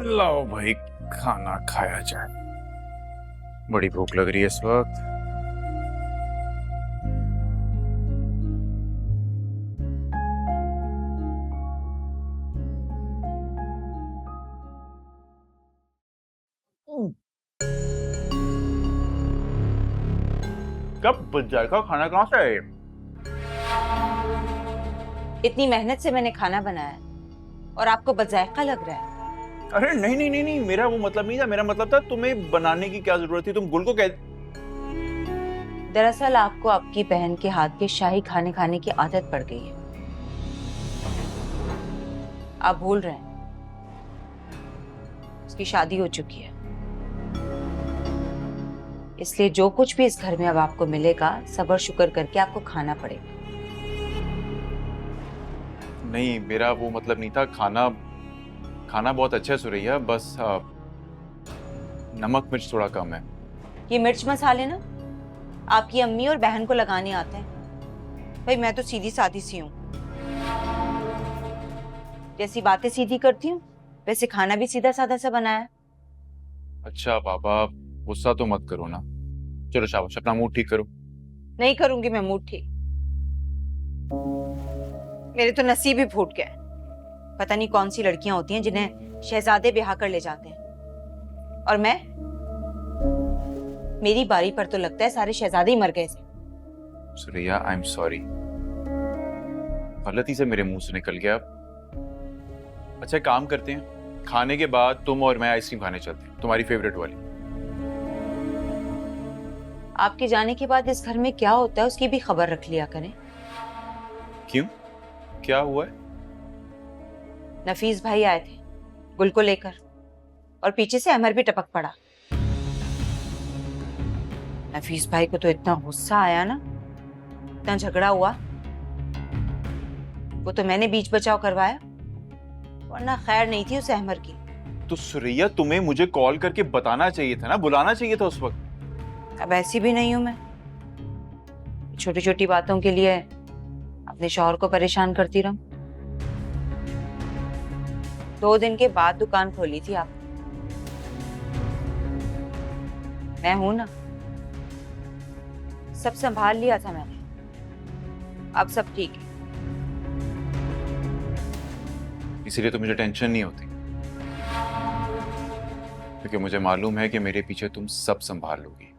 लाओ भाई खाना खाया जाए, बड़ी भूख लग रही है इस वक्त। कब बच जाएगा खाना, कहाँ से है? इतनी मेहनत से मैंने खाना बनाया है और आपको बदजायका लग रहा है। अरे नहीं नहीं नहीं नहीं, मेरा वो मतलब नहीं था। मेरा मतलब था तुम्हें बनाने की क्या जरूरत थी, तुम गुल को कह। दरअसल आपको आपकी बहन के हाथ के शाही खाने खाने की आदत पड़ गई है। आप भूल रहे हैं उसकी शादी हो चुकी है, इसलिए जो कुछ भी इस घर में अब आपको मिलेगा सब्र शुक्र करके आपको खाना पड़ेगा। नहीं, मेरा वो मतलब नहीं था। खाना खाना बहुत अच्छा है सुरैया, बस नमक मिर्च थोड़ा कम है। ये मिर्च मसाले ना आपकी अम्मी और बहन को लगाने आते हैं। भाई मैं तो सीधी सादी सी हूँ, जैसी बातें सीधी करती हूँ वैसे खाना भी सीधा साधा सा बनाया है। अच्छा पापा, गुस्सा तो मत करो ना। चलो शाबाश, अपना मूड ठीक करो। नहीं करूंगी मैं मूड ठीक, मेरे तो नसीब ही फूट गए। पता नहीं कौन सी लड़कियां होती हैं जिन्हें शहजादे ब्याह कर ले जाते हैं, और मेरी बारी पर तो लगता है सारे शहजादे ही मर गए थे। सुरैया आई एम सॉरी, गलती से मेरे मुंह से निकल गया। अच्छा एक काम करते हैं, खाने के बाद तुम और मैं आइसक्रीम खाने चलते हैं, तुम्हारी फेवरेट वाली। आपके जाने के बाद इस घर में क्या होता है उसकी भी खबर रख लिया करें। क्यों, क्या हुआ है? नफीस भाई आए थे गुल को लेकर, और पीछे से अमर भी टपक पड़ा। नफीस भाई को तो इतना गुस्सा आया ना, इतना झगड़ा हुआ, वो तो मैंने बीच बचाव करवाया, वरना खैर नहीं थी उसे अहमर की। तो सुरैया तुम्हें मुझे कॉल करके बताना चाहिए था ना, बुलाना चाहिए था उस वक्त। अब ऐसी भी नहीं हूं मैं, छोटी छोटी बातों के लिए अपने शौहर को परेशान करती रहूं। 2 दिन के बाद दुकान खोली थी आप, मैं हूं ना, सब संभाल लिया था मैंने, अब सब ठीक है। इसीलिए तो मुझे टेंशन नहीं होती, क्योंकि मुझे मालूम है कि मेरे पीछे तुम सब संभाल लोगी।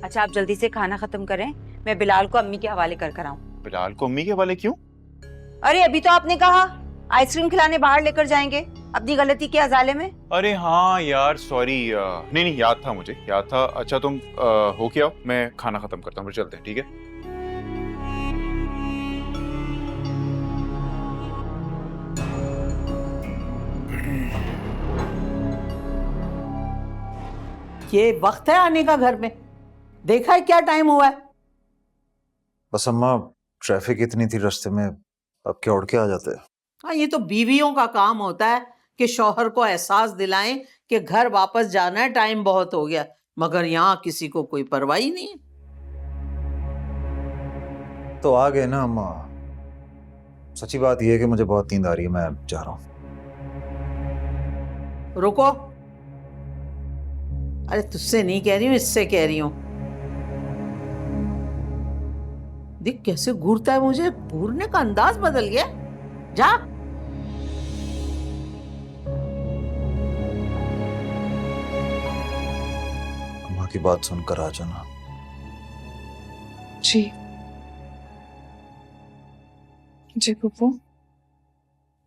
अच्छा आप जल्दी से खाना खत्म करें, मैं बिलाल को अम्मी के हवाले कर आऊं। बिलाल को अम्मी के हवाले क्यों? अरे अभी तो आपने कहा आइसक्रीम खिलाने बाहर लेकर जाएंगे, अपनी गलती के अजाले में। अरे हाँ यार सॉरी, नहीं नहीं याद था, मुझे याद था। अच्छा तुम हो क्या, मैं खाना खत्म करता हूँ, फिर चलते हैं, ठीक है? ये वक्त है आने का घर में, देखा है क्या टाइम हुआ है। बस अम्मा ट्रैफिक इतनी थी रास्ते में, अब क्या उड़ के आ जाते हैं। हाँ ये तो बीवियों का काम होता है कि शौहर को एहसास दिलाएं कि घर वापस जाना है, टाइम बहुत हो गया, मगर यहाँ किसी को कोई परवाह ही नहीं है। तो आ गए ना अम्मा। सच्ची बात यह है कि मुझे बहुत नींद आ रही है, मैं जा रहा हूँ। रुको, अरे तुझसे नहीं कह रही हूँ, इससे कह रही हूँ। देख कैसे घूरता है, मुझे घूरने का अंदाज बदल गया। जा। अम्मा की बात सुनकर आ जाना। जी जी पप्पू।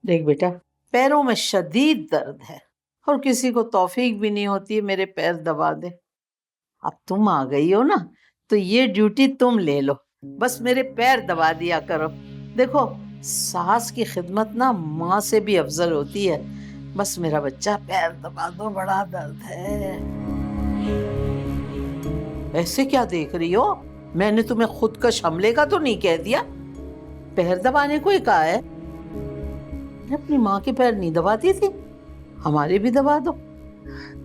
देख बेटा, पैरों में शदीद दर्द है और किसी को तौफीक भी नहीं होती है मेरे पैर दबा दे। अब तुम आ गई हो ना, तो ये ड्यूटी तुम ले लो, बस मेरे पैर दबा दिया करो। देखो सास की खिदमत ना माँ से भी अफजल होती है। बस मेरा बच्चा पैर दबा दो, बड़ा दर्द है। ऐसे क्या देख रही हो, मैंने तुम्हें खुदकश हमले का तो नहीं कह दिया, पैर दबाने को ही कहा है। अपनी माँ के पैर नहीं दबाती थी, हमारे भी दबा दो।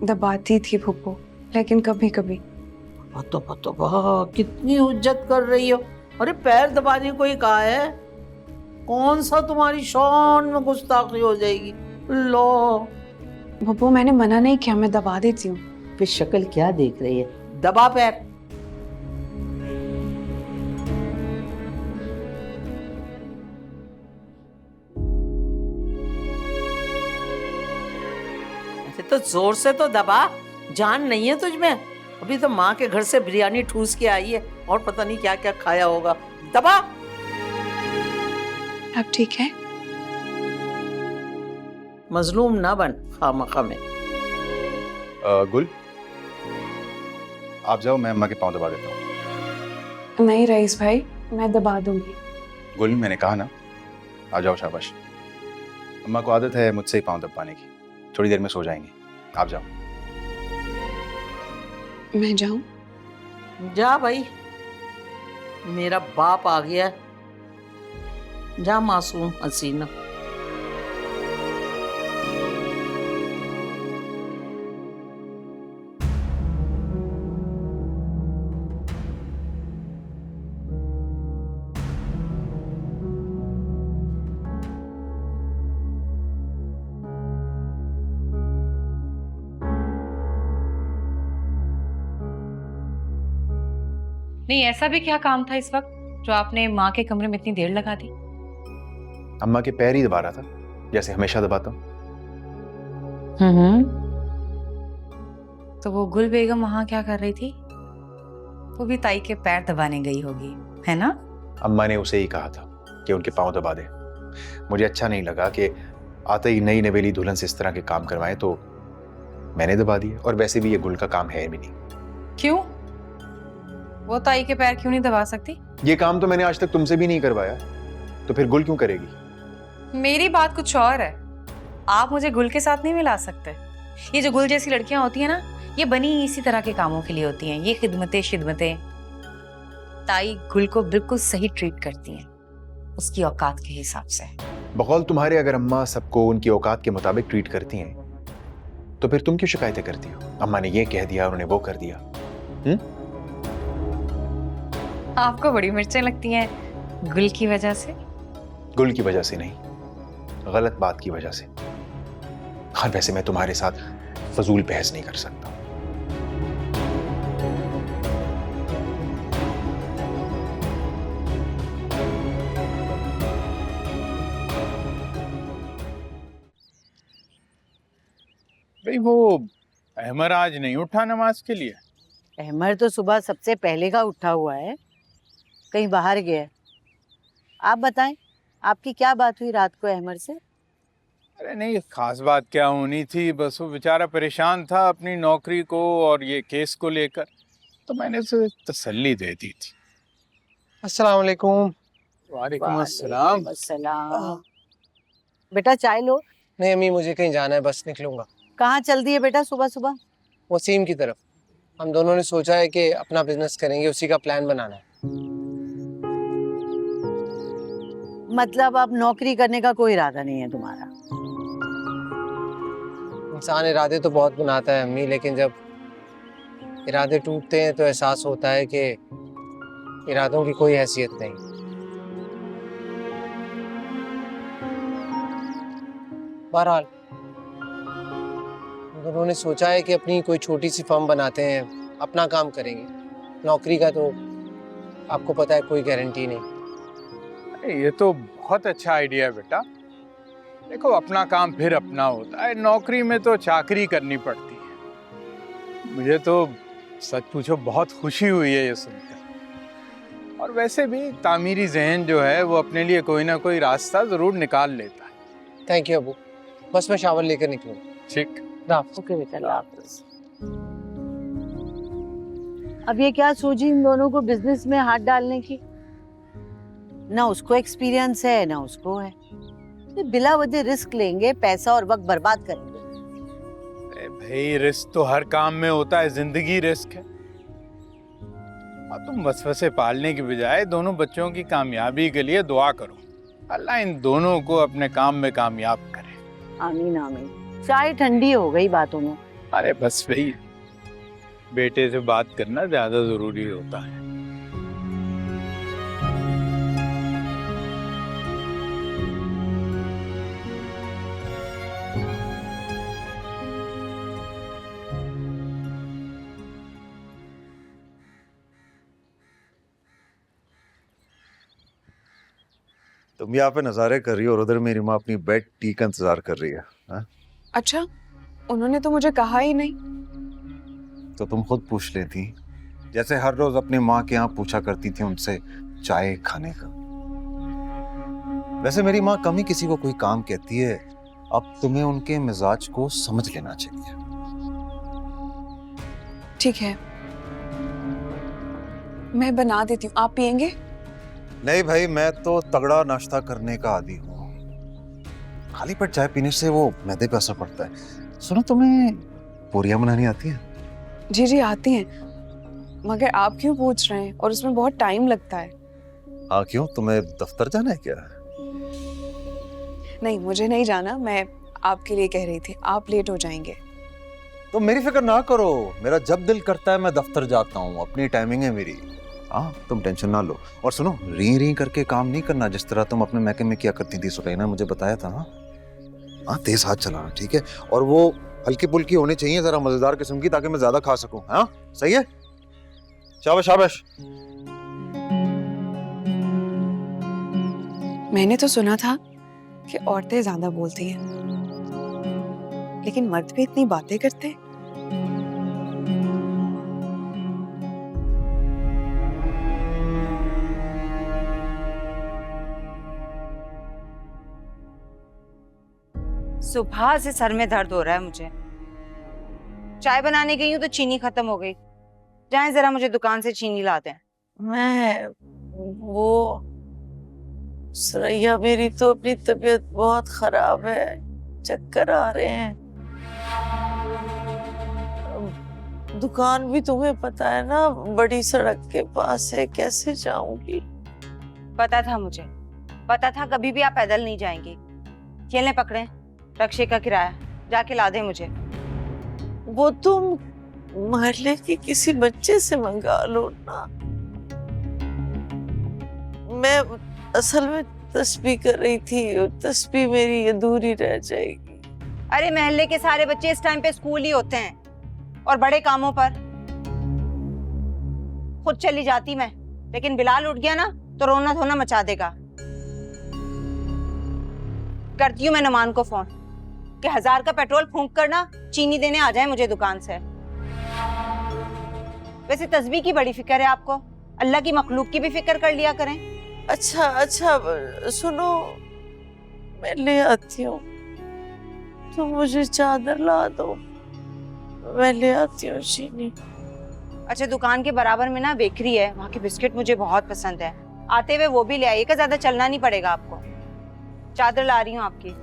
दबाती थी फुप्पो, लेकिन कभी कभी। तो वाह कितनी हुज्जत कर रही हो। अरे पैर दबाने को ही कहा है, कौन सा तुम्हारी शान में गुस्ताखी हो जाएगी। लो भुप्पो मैंने मना नहीं किया, मैं दबा देती हूँ। फिर शक्ल क्या देख रही है? दबा पैर। ऐसे तो जोर से तो दबा, जान नहीं है तुझमें? अभी तो माँ के घर से बिरयानी ठूस के आई है और पता नहीं क्या क्या खाया होगा। दबा। अब ठीक है? मजलूम ना बन खामखा में। गुल, आप जाओ, मैं अम्मा के पाँव दबा देता हूँ। नहीं रईस भाई, मैं दबा दूंगी। गुल, मैंने कहा ना, आ जाओ, शाबाश। अम्मा को आदत है मुझसे ही पाँव दबाने की। थोड़ी देर में सो जाएंगे, आप जाओ। मैं जाऊं? जा भाई, मेरा बाप आ गया। जा मासूम हसीना। नहीं, ऐसा भी क्या काम था इस वक्त जो आपने माँ के कमरे में इतनी देर लगा दी? अम्मा के पैर ही दबा रहा था, जैसे हमेशा दबाता हूँ। तो वो गुल बेगम वहां क्या कर रही थी? वो भी ताई के पैर दबाने गई होगी, है ना? अम्मा ने उसे ही कहा था कि उनके पाँव दबा दे। मुझे अच्छा नहीं लगा कि आते ही नई नवेली दुल्हन से इस तरह के काम करवाएं, तो मैंने दबा दिए। और वैसे भी ये गुल का काम है भी नहीं। क्यों? वो ताई के पैर क्यों नहीं दबा सकती? ये काम तो मैंने आज तक तुमसे भी नहीं करवाया, तो फिर गुल क्यों करेगी? मेरी बात कुछ और है। आप मुझे गुल के साथ नहीं मिला सकते। ये जो गुल जैसी लड़कियां होती हैं ना, ये बनी इसी तरह के कामों के लिए होती हैं। ये खिदमतें ताई गुल को बिल्कुल सही ट्रीट करती हैं, उसकी औकात के हिसाब से। बकौल तुम्हारे, अगर अम्मा सबको उनकी औकात के मुताबिक ट्रीट करती हैं, तो फिर तुम क्यों शिकायतें करती हो? अम्मा ने ये कह दिया, उन्होंने वो कर दिया। आपको बड़ी मिर्चें लगती हैं गुल की वजह से? गुल की वजह से नहीं, गलत बात की वजह से। और वैसे मैं तुम्हारे साथ फजूल बहस नहीं कर सकता। भाई वो अहमर आज नहीं उठा नमाज के लिए? अहमर तो सुबह सबसे पहले का उठा हुआ है, कहीं बाहर गया है। आप बताएं, आपकी क्या बात हुई रात को अहमर से? अरे नहीं, खास बात क्या होनी थी, बस वो बेचारा परेशान था अपनी नौकरी को और ये केस को लेकर, तो मैंने उसे तसल्ली दे दी थी। अस्सलाम वालेकुम। वालेकुम अस्सलाम। अस्सलाम। बेटा चाय लो। नहीं अम्मी, मुझे कहीं जाना है, बस निकलूंगा। कहाँ चल दिए बेटा सुबह सुबह? वसीम की तरफ। हम दोनों ने सोचा है कि अपना बिजनेस करेंगे, उसी का प्लान बनाना है। मतलब अब नौकरी करने का कोई इरादा नहीं है तुम्हारा? इंसान इरादे तो बहुत बनाता है अम्मी, लेकिन जब इरादे टूटते हैं तो एहसास होता है कि इरादों की कोई हैसियत नहीं। बहरहाल हम दोनों ने सोचा है कि अपनी कोई छोटी सी फर्म बनाते हैं, अपना काम करेंगे। नौकरी का तो आपको पता है कोई गारंटी नहीं। ये तो बहुत अच्छा आइडिया है बेटा। देखो, अपना काम फिर अपना होता है, नौकरी में तो चाकरी करनी पड़ती है। मुझे तो सच पूछो बहुत खुशी हुई है ये सुनकर। और वैसे भी तामीरी जहन जो है वो अपने लिए कोई ना कोई रास्ता जरूर निकाल लेता है। थैंक यू अबू, बस मैं शावर लेकर निकलूंगा। ठीक। ओके बेटा, अल्लाह हाफ़िज़। अब ये क्या सोची इन दोनों को बिजनेस में हाथ डालने की? ना उसको एक्सपीरियंस है ना उसको है। ये बिला वजह रिस्क लेंगे, पैसा और वक्त बर्बाद करेंगे। भाई रिस्क तो हर काम में होता है, जिंदगी रिस्क है। और तुम वसवसे पालने की बजाय दोनों बच्चों की कामयाबी के लिए दुआ करो। अल्लाह इन दोनों को अपने काम में कामयाब करे। आमीन आमीन। चाय ठंडी हो गई बातों में। अरे बस भाई, बेटे से बात करना ज्यादा जरूरी होता है। तुम यहाँ पे नज़ारे कर रही हो और उधर मेरी माँ अपनी बेड टी का इंतजार कर रही है। हाँ? अच्छा, उन्होंने तो मुझे कहा ही नहीं। तो तुम खुद पूछ लेती, जैसे हर रोज अपनी माँ के यहाँ पूछा करती थी उनसे चाय खाने का। वैसे मेरी माँ कम ही किसी को कोई काम कहती है, अब तुम्हें उनके मिजाज को समझ लेना चाहिए। ठीक है, मैं बना देती हूँ, आप पियेंगे? नहीं भाई, मैं तो तगड़ा नाश्ता करने का आदी हूँ। खाली पेट चाय पीने से वो मैदे पे असर पड़ता है। सुनो, तुम्हें पूरियां बनानी आती है? जी जी आती हैं, मगर आप क्यों पूछ रहे हैं? और उसमें बहुत टाइम लगता है। हाँ क्यों, तुम्हें दफ्तर जाना है क्या? नहीं, मुझे नहीं जाना, मैं आपके लिए कह रही थी, आप लेट हो जाएंगे। तो मेरी फिक्र ना करो, मेरा जब दिल करता है मैं दफ्तर जाता हूँ, अपनी टाइमिंग है मेरी। हाँ, तुम टेंशन ना लो। और सुनो, री री करके काम नहीं करना, जिस तरह तुम अपने मैके में किया करती थी। सुकैना मुझे बताया था। हाँ हाँ, तेज हाथ चलाना, ठीक है? और वो हल्की फुल्की होनी चाहिए, जरा मजेदार किस्म की, ताकि मैं ज्यादा खा सकूं। हाँ सही है, शाबाश शाबाश। मैंने तो सुना था कि औरतें ज्यादा बोलती हैं, लेकिन मर्द भी इतनी बातें करते हैं। सुबह से सर में दर्द हो रहा है मुझे। चाय बनाने गई हूँ तो चीनी खत्म हो गई। जाएं जरा मुझे दुकान से चीनी ला दें। मैं वो सरैया, मेरी तो अपनी तबीयत बहुत खराब है, चक्कर आ रहे हैं। दुकान भी तुम्हें पता है ना, बड़ी सड़क के पास है, कैसे जाऊंगी? पता था मुझे, पता था कभी भी आप पैदल नहीं जाएंगी। ये लें पकड़ें, रक्शे का किराया, जाके ला दें मुझे। वो तुम मोहल्ले के किसी बच्चे से मंगा लो ना। मैं असल में तस्बीह कर रही थी, तस्बीह मेरी अधूरी रह जाएगी। अरे मोहल्ले के सारे बच्चे इस टाइम पे स्कूल ही होते हैं और बड़े कामों पर। खुद चली जाती मैं, लेकिन बिलाल उठ गया ना तो रोना धोना मचा देगा। करती हूँ मैं नुमान को फोन कि 1000 का पेट्रोल फूंक कर ना चीनी देने आ जाए मुझे दुकान से। वैसे तस्बीह की बड़ी फिक्र है आपको, अल्लाह की मखलूक की भी फिक्र कर लिया करें। अच्छा अच्छा, सुनो, मैं ले आती हूँ, तुम मुझे चादर ला दो, मैं ले आती हूँ चीनी। अच्छा, दुकान के बराबर में ना बेकरी है, वहाँ के बिस्किट मुझे बहुत पसंद है। आते हुए वो भी ले आइएगा, ज्यादा चलना नहीं पड़ेगा आपको। चादर ला रही हूँ आपकी।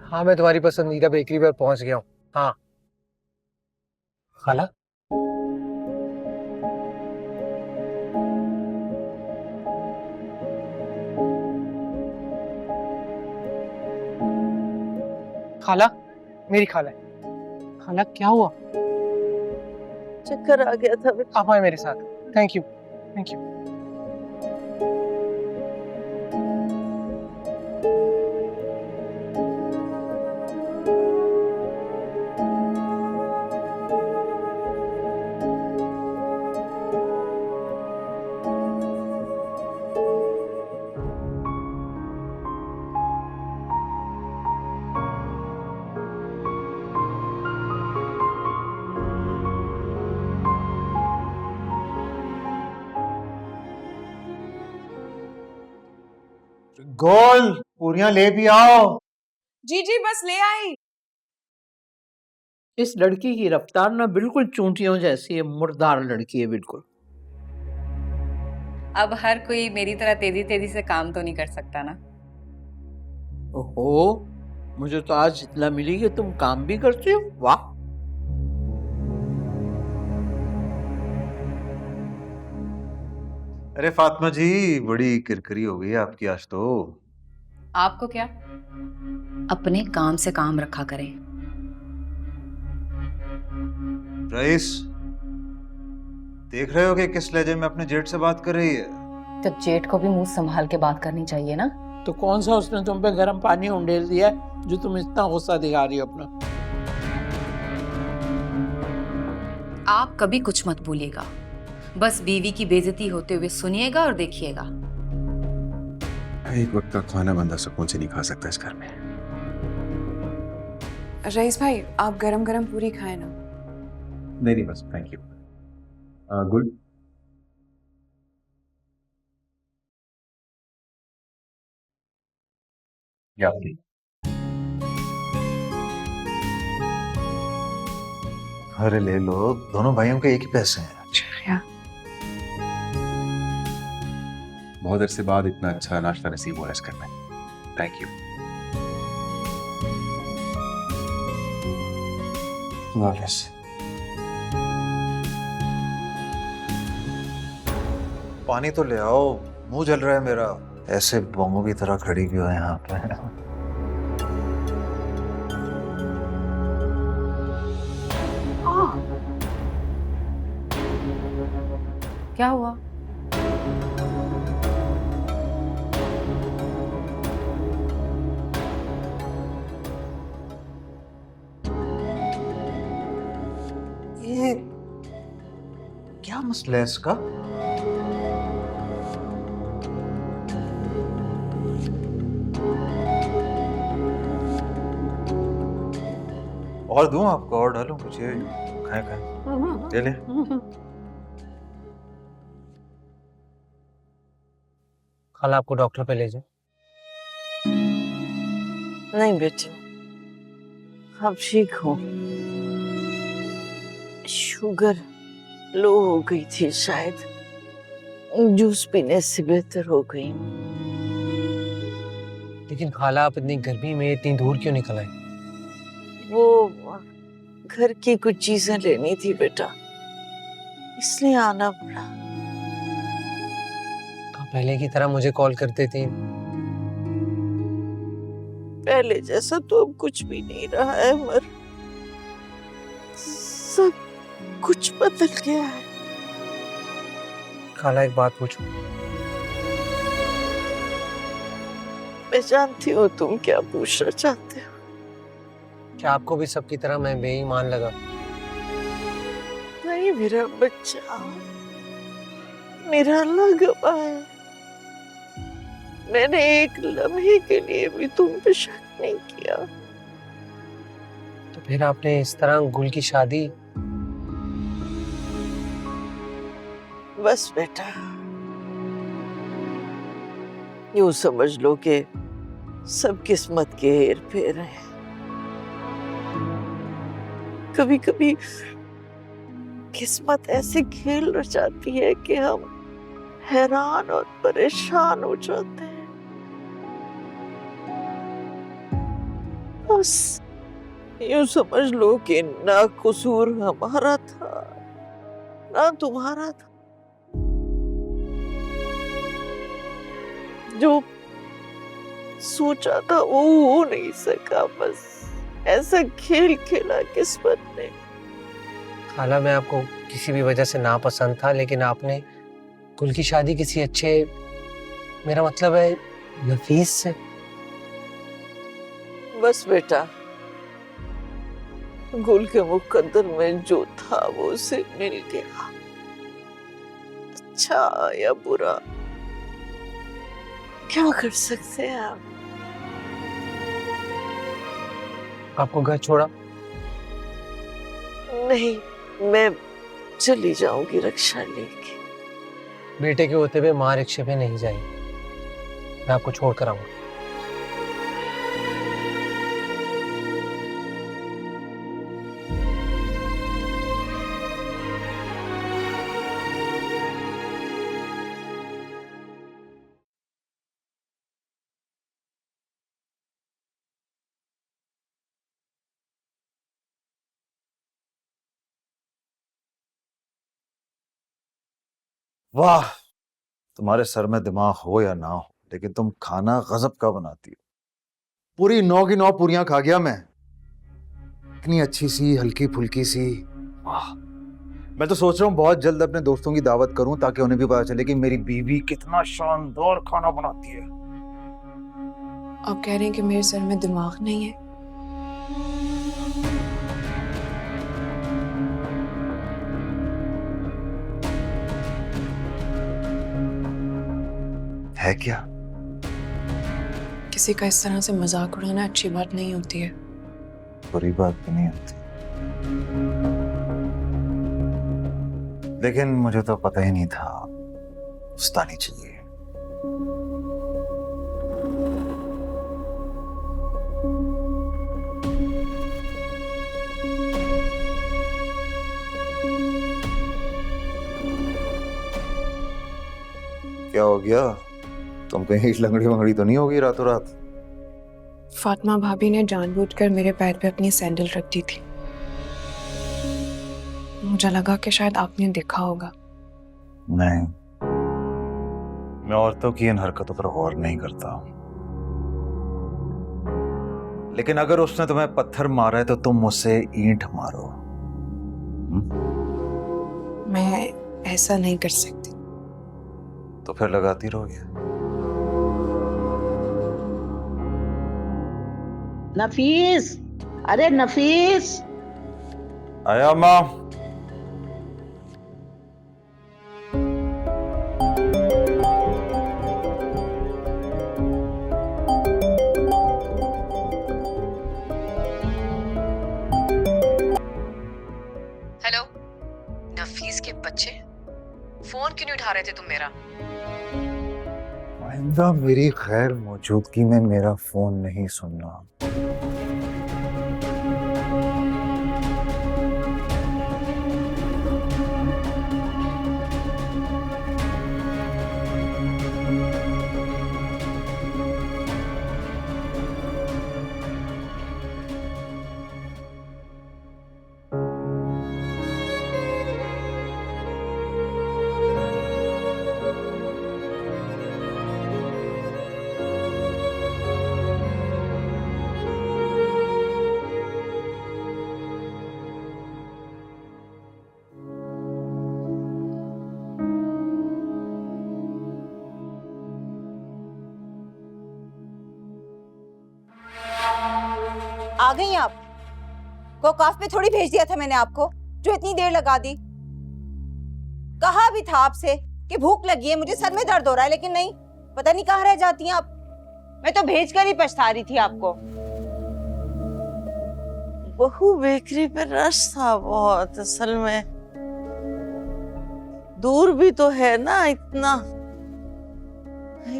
हाँ, मैं तुम्हारी पसंदीदा बेकरी पर पहुंच गया हूँ। हाँ खाला, खाला, मेरी खाला है। खाला क्या हुआ? चक्कर आ गया था। आप आए मेरे साथ। Thank you, thank you. गोल पूरियां ले भी आओ। जी जी बस ले आई। इस लड़की की रफ्तार ना बिल्कुल चूंटियों जैसी है, मुर्दार लड़की है बिल्कुल। अब हर कोई मेरी तरह तेजी तेजी से काम तो नहीं कर सकता ना। ओहो, मुझे तो आज इतना मिली कि तुम काम भी करते हो। वाह। अरे फातिमा जी, बड़ी किरकिरी हो गई है आपकी आज तो। आपको क्या, अपने काम से काम रखा करें। रईस, देख रहे हो कि किस लहजे में अपने जेठ से बात कर रही है? तो जेठ को भी मुंह संभाल के बात करनी चाहिए ना। तो कौन सा उसने तुम पे गर्म पानी उंडेल दिया है जो तुम इतना गुस्सा दिखा रही हो अपना? आप कभी कुछ मत बोलिएगा, बस बीवी की बेइज्जती होते हुए सुनिएगा और देखिएगा। एक वक्त का खाना बंदा सुकून से नहीं खा सकता इस घर में। रईस भाई, आप गरम गरम पूरी खाएं ना। नहीं नहीं, बस थैंक यू। गुड। या अरे ले लो, दोनों भाइयों के एक ही पैसे हैं। शुक्रिया। बहुत अरसे बाद इतना अच्छा नाश्ता नसीब हुआ इस घर में। Thank you. वापस पानी तो ले आओ, मुंह जल रहा है मेरा। ऐसे बमों की तरह खड़ी क्यों है यहाँ पे? क्या हुआ? ये क्या मसला है इसका? और दूं आपको, और डालूं कुछ? ये खाए खाए, ले ले। कल आपको डॉक्टर पे ले जाए। नहीं बेटे, अब ठीक हो। शुगर लो हो गई थी शायद, जूस पीने से बेहतर हो गई। लेकिन खाला, आप इतनी गर्मी में इतनी दूर क्यों निकल आए? वो घर की कुछ चीजें लेनी थी बेटा, इसलिए आना पड़ा। तो पहले की तरह मुझे कॉल करते थे। पहले जैसा तो अब कुछ भी नहीं रहा है, मर सब कुछ बदल गया है। खाला, एक बात पूछूं? मैं जानती हूँ तुम क्या पूछना चाहते हो। क्या आपको भी सबकी तरह मैं बेईमान लगा? नहीं मेरा बच्चा, मेरा अल्लाह गवाह है, मैंने एक लम्हे के लिए भी तुम पे शक नहीं किया। तो फिर आपने इस तरह गुल की शादी? बस बेटा, यूं समझ लो कि सब किस्मत के हेर फेर हैं। कभी कभी किस्मत ऐसे खेल रचाती है कि हम हैरान और परेशान हो जाते हैं। बस यूं समझ लो कि ना कसूर हमारा था ना तुम्हारा था। जो सोचा था वो हो नहीं सका, बस ऐसा खेल खेला किस्मत ने। खाला, मैं आपको किसी भी वजह से नापसंद था, लेकिन आपने गुल की शादी किसी अच्छे, मेरा मतलब है नफीस से। बस बेटा, गुल के मुकद्दर में जो था वो उसे मिल गया। अच्छा या बुरा क्या कर सकते हैं आप? आपको घर छोड़ा? नहीं, मैं चली जाऊंगी रक्षा लेके। बेटे के होते हुए माँ रिक्शे पे नहीं जाएगी, मैं आपको छोड़ कर आऊंगा। वाह, तुम्हारे सर में दिमाग हो या ना हो, लेकिन तुम खाना गजब का बनाती हो। पूरी 9 की 9 पूरियां खा गया मैं। इतनी अच्छी सी, हल्की फुल्की सी। वाह, मैं तो सोच रहा हूँ बहुत जल्द अपने दोस्तों की दावत करूं ताकि उन्हें भी पता चले कि मेरी बीवी कितना शानदार खाना बनाती है। आप कह रहे हैं कि मेरे सर में दिमाग नहीं है? है क्या? किसी का इस तरह से मजाक उड़ाना अच्छी बात नहीं होती है। बुरी बात भी नहीं होती, लेकिन मुझे तो पता ही नहीं था उस्तानी चाहिए। क्या हो गया? तुम कहीं लंगड़ी वंगड़ी तो नहीं होगी रातों रात? फातिमा भाभी ने जानबूझकर मेरे पैर पे अपनी सैंडल रख दी थी। मुझे लगा कि शायद आपने देखा होगा। नहीं, मैं औरतों की इन हरकतों पर गौर नहीं करता, लेकिन अगर उसने तुम्हें पत्थर मारा है तो तुम मुझसे ईंट मारो। मैं ऐसा नहीं कर सकती। तो फिर लगाती रहोगे? नफीस, अरे नफीस। आया माँ। हेलो नफीस के बच्चे, फोन क्यों नहीं उठा रहे थे तुम मेरा? आइंदा मेरी खैर मौजूदगी में मेरा फोन नहीं सुनना। आ गई आप? कोकाफ पे थोड़ी भेज दिया था मैंने आपको जो इतनी देर लगा दी। कहा भी था आपसे कि भूख लगी है, मुझे सर में दर्द हो रहा है, लेकिन नहीं, पता नहीं कहाँ रह जाती हैं आप। मैं तो भेजकर ही पछता रही थी आपको। बहू बेकरी पे रश था बहुत, असल में दूर भी तो है ना इतना।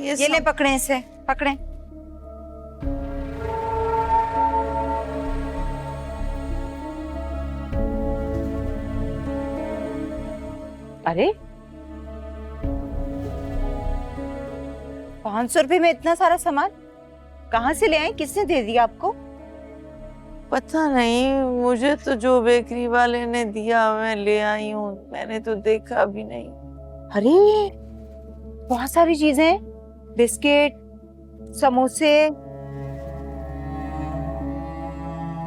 ये ले पकड़े, इसे पकड़े। अरे 500 रुपए में इतना सारा सामान कहाँ से ले आई? किसने दे दिया आपको? पता नहीं, मुझे तो जो बेकरी वाले ने दिया मैं ले आई हूँ, मैंने तो देखा भी नहीं। अरे बहुत सारी चीजें, बिस्किट, समोसे।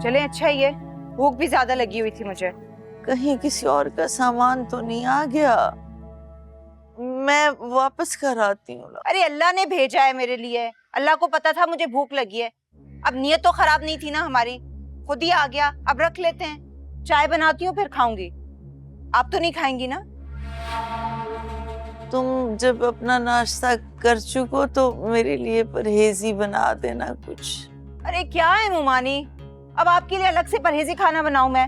चले अच्छा ही है, भूख भी ज्यादा लगी हुई थी मुझे। कहीं किसी और का सामान तो नहीं आ गया? मैं वापस कर आती हूँ। अरे अल्लाह ने भेजा है मेरे लिए, अल्लाह को पता था मुझे भूख लगी है। अब नीयत तो खराब नहीं थी ना हमारी, खुद ही आ गया। अब रख लेते हैं, चाय बनाती हूँ फिर खाऊंगी। आप तो नहीं खाएंगी ना? तुम जब अपना नाश्ता कर चुको तो मेरे लिए परहेजी बना देना कुछ। अरे क्या है मुमानी, अब आपके लिए अलग से परहेजी खाना बनाऊं मैं?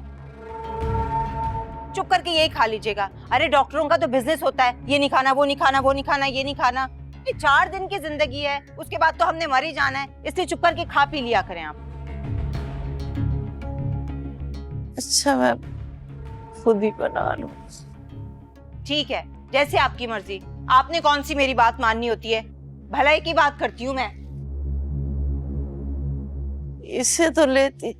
चुप करके यही खा लीजिएगा। अरे डॉक्टरों का तो बिजनेस होता है, ये नहीं खाना, वो नहीं खाना, वो नहीं खाना, ये नहीं खाना। ये 4 दिन की जिंदगी है, उसके बाद तो हमने मर ही जाना है, इसलिए चुप करके खा पी लिया करें आप। अच्छा, मैं खुद ही बना लूं। ठीक है, जैसे आपकी मर्जी। आपने कौन सी मेरी बात माननी होती है? भलाई की बात करती हूँ मैं। इसे तो लेती।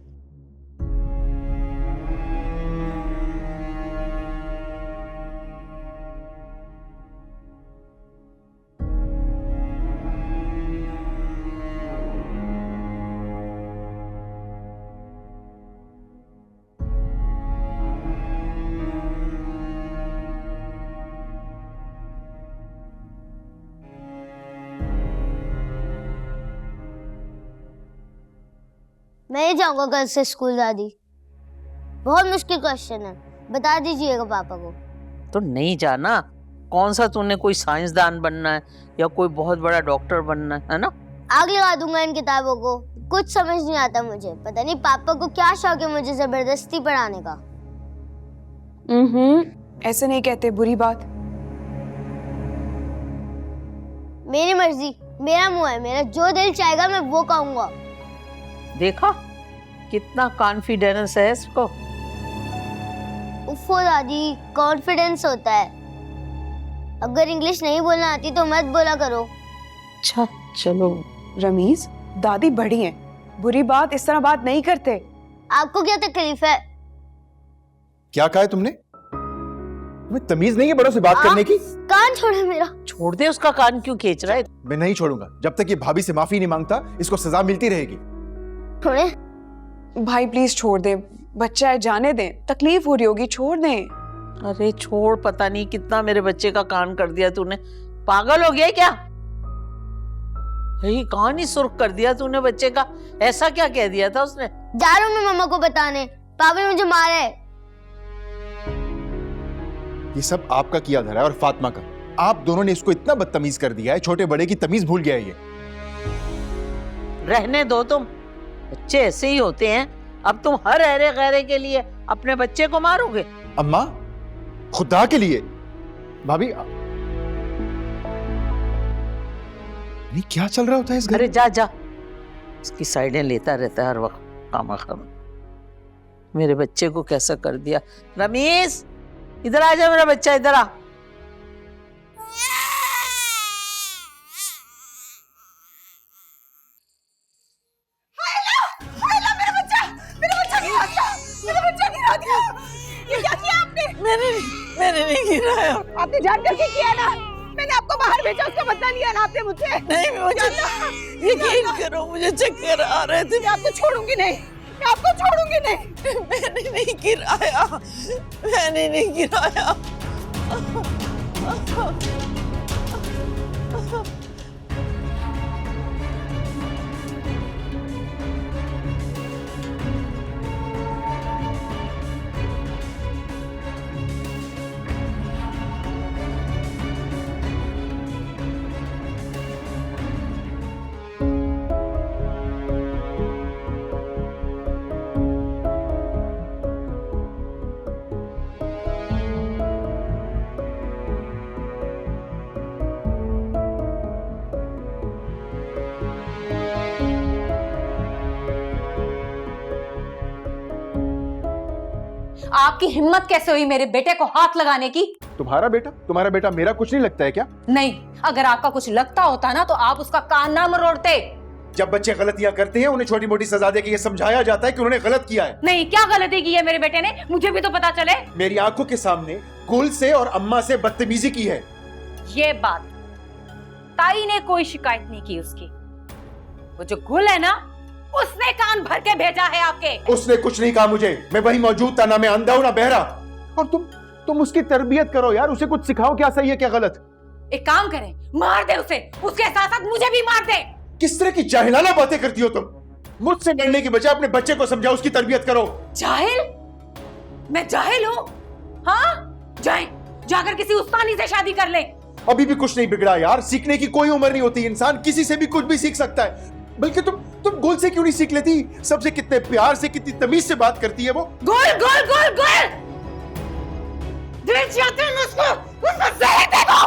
मैं ही जाऊंगा कल से स्कूल दादी। बहुत मुश्किल क्वेश्चन है, बता दीजिएगा पापा को। तो नहीं जाना, कौन सा तूने कोई साइंसदान बनना है या कोई बहुत बड़ा डॉक्टर बनना है ना? आग लगा दूंगा इन किताबों को, कुछ समझ नहीं आता मुझे। पता नहीं पापा को क्या शौक है मुझे जबरदस्ती पढ़ाने का। ऐसे नहीं कहते, बुरी बात। मेरी मर्जी, मेरा मुंह है, मेरा जो दिल चाहेगा मैं वो कहूंगा। देखा कितना कॉन्फिडेंस है इसको। उफ़ो दादी, कॉन्फिडेंस होता है। अगर इंग्लिश नहीं बोलना आती तो मत बोला करो। अच्छा चलो। रमीज, दादी बड़ी हैं, बुरी बात, इस तरह बात नहीं करते। आपको क्या तकलीफ है? क्या कहा है तुमने? तुम्हें तमीज नहीं है बड़ों से बात करने की? कान छोड़े मेरा। छोड़ दे, उसका कान क्यों खींच रहा है? मैं नहीं छोड़ूंगा जब तक ये भाभी से माफी नहीं मांगता। इसको सजा मिलती रहेगी। छोड़े भाई प्लीज छोड़ दे, बच्चा है, जाने दें, तकलीफ हो रही होगी, छोड़ दें। अरे छोड़, पता नहीं कितना मेरे बच्चे का कान कर दिया तूने। पागल हो गया है क्या? यही कान ही सुर्ख कर दिया तूने बच्चे का। ऐसा क्या कह दिया था उसने? जा रहा हूँ मैं मम्मा को बताने, पापा ने मुझे मारा है। ये सब आपका किया धरा है और फातिमा का। आप दोनों ने इसको इतना बदतमीज कर दिया है, छोटे बड़े की तमीज भूल गया है ये। रहने दो तुम, बच्चे ऐसे ही होते हैं। अब तुम हर अरे गैरे के लिए अपने बच्चे को मारोगे? अम्मा, खुदा के लिए। भाभी नहीं, क्या चल रहा होता है इस घर? अरे जा जा, इसकी साइडें लेता रहता है हर वक्त खामखा। मेरे बच्चे को कैसा कर दिया। रमीज इधर आ जा, मेरा बच्चा इधर आ। मैंने नहीं गिराया। आपने जान करके किया ना, मैंने आपको बाहर भेजा, उसका बदला लिया ना आपने मुझसे। नहीं, मुझे यकीन करो, मुझे चक्कर आ रहे थे। मैं आपको छोड़ूंगी नहीं, मैं आपको छोड़ूंगी नहीं। मैंने नहीं गिराया, मैंने नहीं गिराया। आपकी हिम्मत कैसे हुई मेरे बेटे को हाथ लगाने की? तुम्हारा बेटा मेरा कुछ नहीं लगता है क्या? नहीं, अगर आपका कुछ लगता होता ना तो आप उसका कान ना मरोड़ते। जब बच्चे गलतियां करते हैं उन्हें छोटी मोटी सजा देके ये समझाया जाता है कि उन्होंने गलत किया है। नहीं, क्या गलती की है मेरे बेटे ने? मुझे भी तो पता चले। मेरी आंखों के सामने गुल से और अम्मा से बदतमीजी की है। ये बात ताई ने कोई शिकायत नहीं की उसकी। वो जो गुल है ना, उसने कान भर के भेजा है आपके। उसने कुछ नहीं कहा मुझे, मैं वही मौजूद था, ना मैं अंधा हूं ना बहरा। और तुम उसकी तरबियत करो यार, उसे कुछ सिखाओ, क्या सही है क्या गलत। एक काम करें, मार दे उसे, उसके साथ साथ मुझे भी मार दे। किस तरह की जाहिलाना बातें करती हो तुम? मुझसे डरने की बजाय अपने बच्चे को समझाओ, उसकी तरबियत करो। जाहिल? मैं जाहिल हूँ? हाँ, जाकर किसी उस्तानी से शादी कर ले। अभी भी कुछ नहीं बिगड़ा यार, सीखने की कोई उम्र नहीं होती, इंसान किसी से भी कुछ भी सीख सकता है। बल्कि तुम गुल से क्यों नहीं सीख लेती? सबसे कितने प्यार से, कितनी तमीज से बात करती है वो। गुल गुल गुल गुल, दिल चाहते हैं उसको जहर दे दो।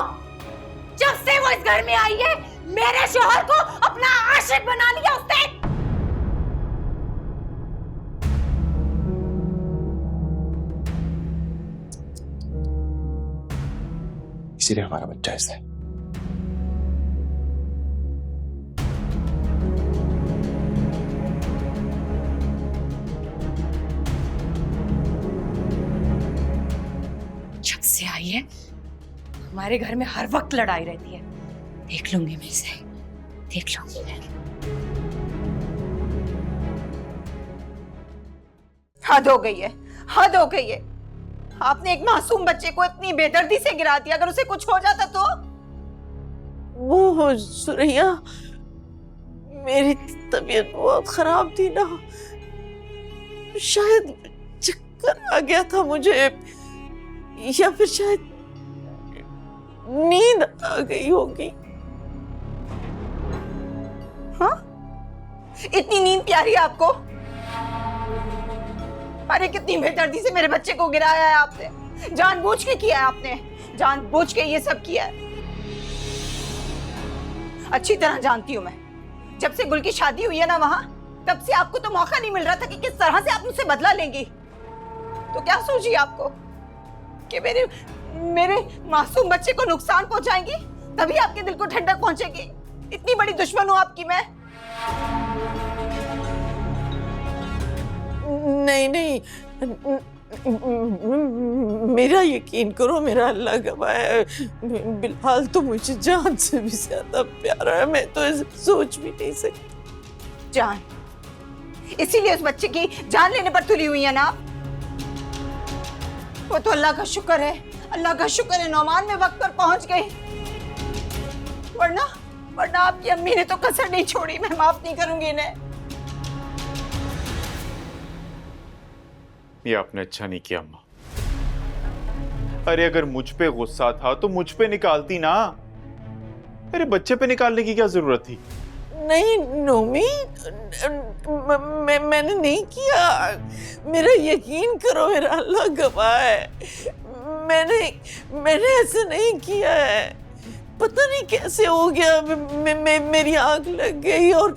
जब से वो इस घर में आई है, मेरे शौहर को अपना आशिक बना लिया उसने। इसीलिए हमारा बच्चा ऐसा है। जब से आई है हमारे घर में हर वक्त लड़ाई रहती है। देख लूंगी मैं इसे, देख लूंगी मैं। हद हो गई है, हद हो गई है। आपने एक मासूम बच्चे को इतनी बेदर्दी से गिरा दिया, अगर उसे कुछ हो जाता तो? वो सुरैया, मेरी तबीयत बहुत खराब थी ना, शायद चक्कर आ गया था मुझे, या फिर शायद नींद आ गई होगी। हाँ, इतनी नींद प्यारी है आपको? अरे कितनी बेदर्दी से मेरे बच्चे को गिराया है आपने, जानबूझ के किया है आपने, जानबूझ के ये सब किया है। अच्छी तरह जानती हूँ मैं, जब से गुल की शादी हुई है ना वहां, तब से आपको तो मौका नहीं मिल रहा था कि किस तरह से आप मुझसे बदला लेंगी। तो क्या सोची आपको कि मेरे मासूम बच्चे को नुकसान पहुंचाएंगी, तभी आपके दिल को ठंडक पहुंचेगी? इतनी बड़ी दुश्मन हूं आपकी मैं? नहीं नहीं, मेरा यकीन करो, मेरा अल्लाह गवाह है, बिलाल तो मुझे जान से भी ज्यादा प्यारा है। मैं तो ऐसे सोच भी नहीं सकती। जान, इसीलिए उस बच्चे की जान लेने पर तुली हुई है ना आप? वो तो अल्लाह का शुक्र है, अल्लाह का शुक्र है नौमान में वक्त पर पहुंच गई, वरना आपकी अम्मी ने तो कसर नहीं छोड़ी। मैं माफ नहीं करूंगी इन्हें। ये आपने अच्छा नहीं किया अम्मा। अरे अगर मुझ पे गुस्सा था तो मुझ पे निकालती ना, अरे बच्चे पे निकालने की क्या जरूरत थी? नहीं नोमी, मैंने नहीं किया, मेरा यकीन करो, मेरा अल्लाह गवाह है, मैंने ऐसा नहीं किया है। पता नहीं कैसे हो गया, मेरी आंख लग गई और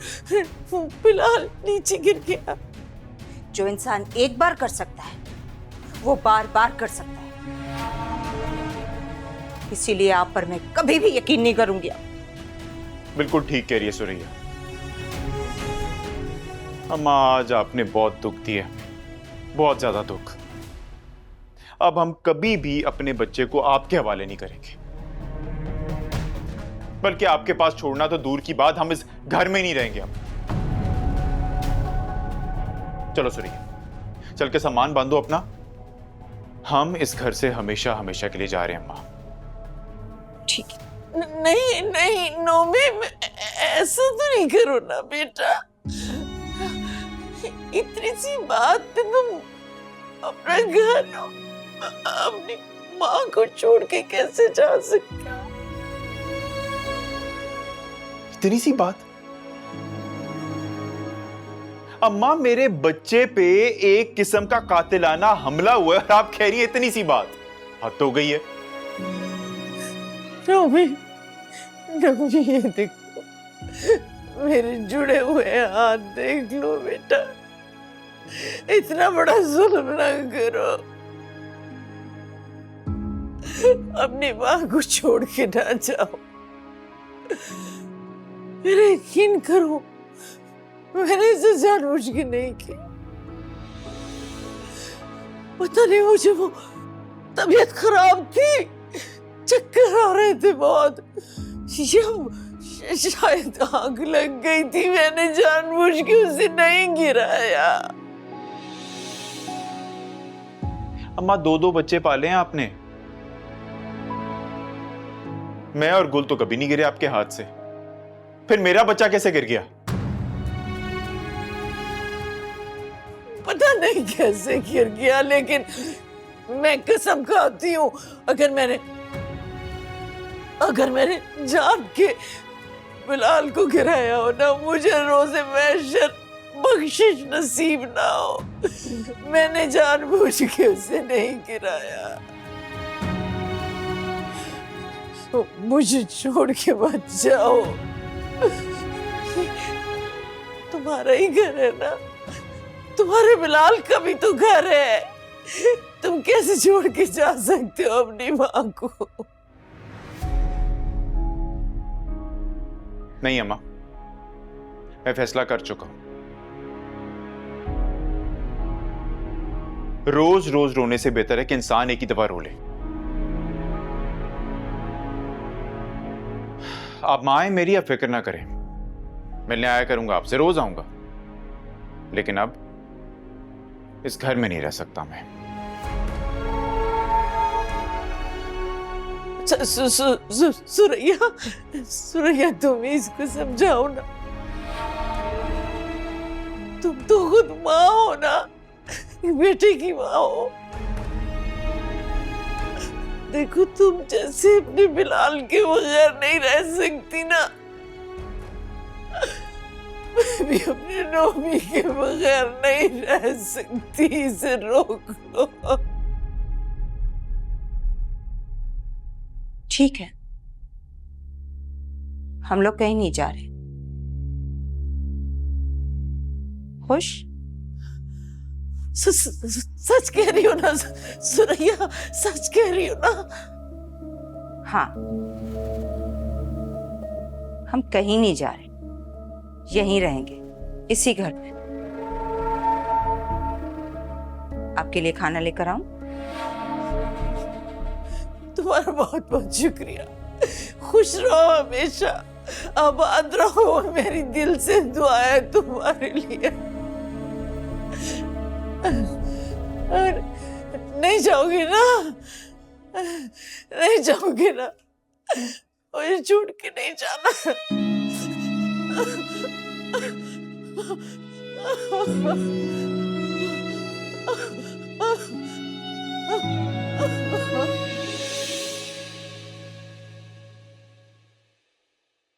बिलाल नीचे गिर गया। जो इंसान एक बार कर सकता है वो बार बार कर सकता है, इसीलिए आप पर मैं कभी भी यकीन नहीं करूंगी। बिल्कुल ठीक कह रही है सुरैया। अम्मा आज आपने बहुत दुख दिया, बहुत ज्यादा दुख। अब हम कभी भी अपने बच्चे को आपके हवाले नहीं करेंगे, बल्कि आपके पास छोड़ना तो दूर की बात, हम इस घर में नहीं रहेंगे। अब चलो सुरैया, चल के सामान बांधो अपना, हम इस घर से हमेशा हमेशा के लिए जा रहे हैं अम्मा। ठीक है। नहीं नहीं नोमी, ऐसा तो नहीं करो ना बेटा, इतनी सी बात पे तुम अपना घर, अपनी माँ को छोड़ के कैसे जा सकते हो? इतनी सी बात? अम्मा मेरे बच्चे पे एक किस्म का कातिलाना हमला हुआ है और आप कह रही है इतनी सी बात? हद तो हो गई है। नोमी, नोमी ये देखो, मेरे जुड़े हुए हाथ देख लो बेटा, इतना बड़ा जुल्म ना करो, अपनी माँ को छोड़ के ना जाओ। मेरा यकीन करो, मैंने इसे जानबूझ के नहीं किया। पता नहीं मुझे वो तबीयत खराब थी, चक्कर आ रहे थे बहुत, शायद आग लग गई थी, मैंने जानबूझ के उसे नहीं गिराया। अम्मा दो दो बच्चे पाले हैं आपने, मैं और गुल तो कभी नहीं गिरे आपके हाथ से, फिर मेरा बच्चा कैसे गिर गया? पता नहीं कैसे गिर गया, लेकिन मैं कसम खाती हूँ, अगर मैंने जान के बिलाल को गिराया हो ना, मुझे रोज़े महशर बख्शिश नसीब ना हो। मैंने जानबूझ के उसे नहीं गिराया। तो मुझे छोड़ के मत जाओ, तुम्हारा ही घर है ना, तुम्हारे बिलाल का भी तो घर है, तुम कैसे छोड़ के जा सकते हो अपनी माँ को? नहीं अम्मा, मैं फैसला कर चुका हूं। रोज रोज रोने से बेहतर है कि इंसान एक ही दफा रो ले। आप मां हैं मेरी, आप फिक्र ना करें, मिलने आया करूंगा आपसे, रोज आऊंगा, लेकिन अब इस घर में नहीं रह सकता मैं। सुरैया तुम इसको समझाओ ना, तुम तो खुद माँ हो ना, एक बेटे की माँ हो। देखो तुम जैसे अपने बिलाल के बगैर नहीं रह सकती ना, मैं भी अपने नोमी के बगैर नहीं रह सकती। इसे रोक लो। ठीक है, हम लोग कहीं नहीं जा रहे। खुश? सच कह रही हो ना सुरैया? सच कह रही हो ना? हाँ, हम कहीं नहीं जा रहे, यहीं रहेंगे, इसी घर पे। आपके लिए खाना लेकर आऊं? तुम्हारा बहुत बहुत शुक्रिया। खुश रहो हमेशा, आबाद रहो। मेरी दिल से दुआ है तुम्हारे लिए। और नहीं जाओगे ना? नहीं जाओगे ना? मुझे छोड़ के नहीं जाना।